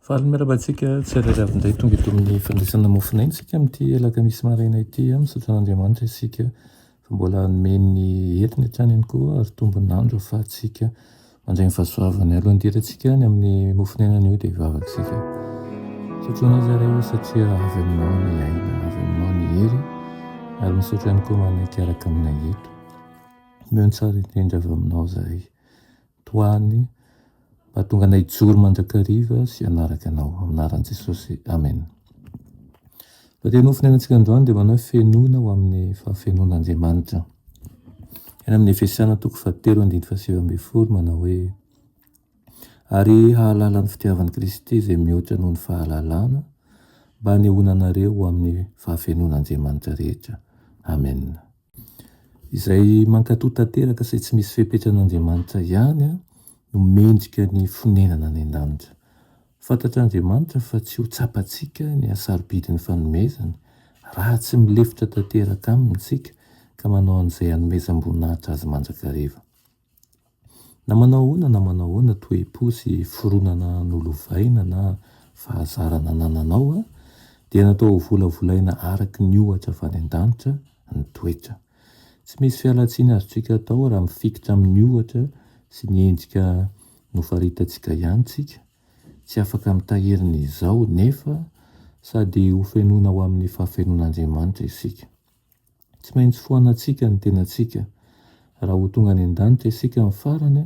Faly miarabantsika tsy arariavindray tonga eto amin'ny fandraisana mofinainy isika amin'ity alakamisy maraina ity misaotra an'Andriamanitra isika fa mbola nomeny heriny hatrany ihany koa ary tombon'andro ahafahantsika mandray ny fahasoavany. Alohan'ny hidirantsika ny amin'ny mofinainana io dia hivavaka isika. Sotroina azy ireo satria avy aminao ny aina, avy aminao ny hery ary misaotra ihany koa manaikaraka aminay eto. Meo ny tsara indrindra avy aminao izahay toany mba tonga anay joro mandrakariva sy hanaraka anao amin'ny anaran'i Jesosy. Amen. Raha nofinainantsika androany dia manao fenoana ho amin'ny fahafenoan'Andriamanitra. Eny amin'ny Efesiana 4:7-8 manao hoe: ary hahalala ny fitiavan'i Kristy izay mihoatra noho ny fahalalana mba hanehoana anareo ho amin'ny fahafenoan'Andriamanitra rehetra. Amen. Izay mankatoa tanteraka say tsy misy fepetra ihany no mendrika ny fonenana any an-danitra. Fantatr'Andriamanitra fa tsy ho tsapantsika ny hasarobidiny fanomezany raha tsy milefitra tanteraka aminy isika ka manao an'izay hanomezam-boninahitra azy mandrakariva. Na manao ahoana toe-po sy foronana nolovaina na fahazarana nananao dia natao volavolaina araky ny ohatra avy any an-danitra ny toetra. Tsy misy fialan-tsiny azotsika atao raha mifikitra amin'ny ohatra sy ny endrika nofaritantsika ihany tsika. Tsy afaka mitaherina izao nefa sady ho fenoana ho amin'ny fahafenoan'Andriamanitra isika. Tsy maintsy foanantsika ny tenantsika raha ho tonga any an-danitra isika amin'ny farany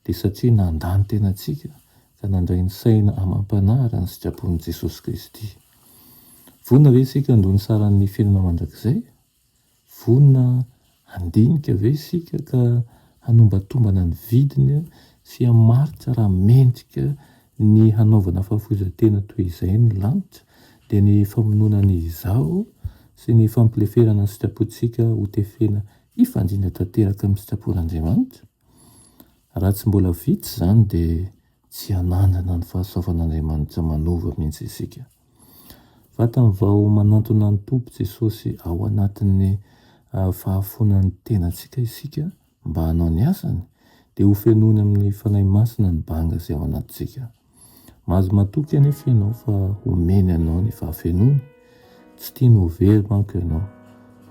dia satria nandany tenantsika ka nandray ny saina amam-panahara ny sitrapon'i Jesosy Kristy. Vonona ve isika andony saran'ny fiainana mandrakizay? Vonona handinika ve isika ka hanombantombana ny vidiny sy hamaritra raha mendrika ny hanaovana fahafoizan-tena toy izay ny lanitra dia ny famonoana ny izao sy ny fampileferana ny sitrapontsika ho tefena hifandrina tanteraka amin'ny sitrapon'Andriamanitra? Raha tsy mbola vita izany dia tsy hanandrana ny fahasoavan'Andriamanitra manova mihitsy isika. Vatany vao manantona ny Tompo Jesosy ao anatin'ny fahafonan'ny tenantsika isika mba hanao ny asany dia ho fenoany amin'ny fanahy masina ny banga izay ao anatintsika. Mahazo matoky anefa ianao fa homeny anao ny fahafenoany. Tsy tiany ho very manko ianao.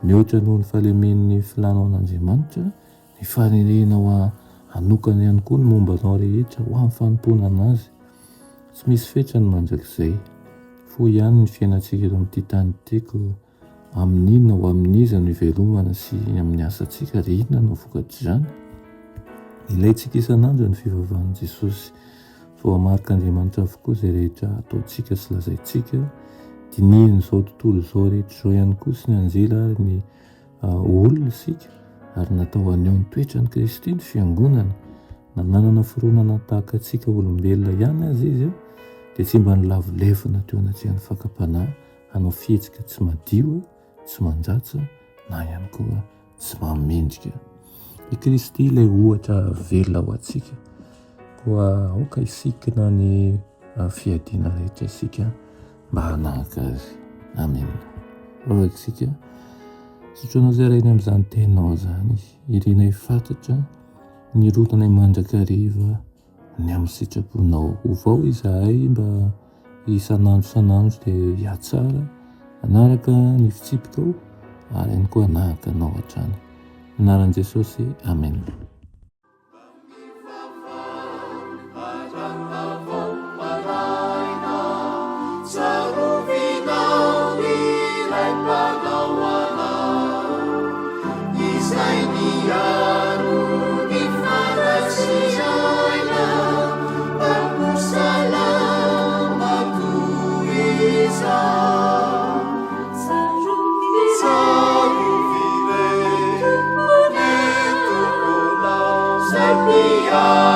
Mihoatra noho ny fahalemen'ny filanao an'Andriamanitra, ny faharerenao hanokana ihany koa ny momba anao rehetra ho amin'ny fanompona anazy. Tsy misy fetrany mandrakizay. Fo ihany ny fiainantsika eto amin'ity tany tiako amin'inona ho amin'iza no ivelomana sy amin'ny asantsika ry inona no vokatr'izany. Ilaintsika isan'andro ny fivavahan'i Jesosy fa ho hamarik'Andriamanitra avokoa izay rehetra ataontsika sy lazaintsika. Dinihiny izao tontolo izao rehetra izao ihany koa sy ny anjela ny olona isika ary natao aneo ny toetran'i Kristy ny fiangonana. Na nanana foronana tahaka antsika olombelona ihany azy izy dia tsy mba nilavolevona teo anatrihan'ny fakapanahy hanao fihetsika tsy madio, tsy mandratra na ihany koa tsy mamendrika. I Kristy ilay ohatra velona ho antsika koa aoka isikina ny fiadiana rehetra isika mba hanahaka azy. Amen. Vavaka isika. Sotroinao izay rainy amin'izany tenao izany. Irenay fantatra ny rotonay mandrakariva ny amin'ny sitraponao. Ovao izahay mba isan'andro dia hiatsara hanaraka ny fitsipikao ary ihany koa hanahaka anao hatrany. Anaran'i Jesosy. Amen. Yeah.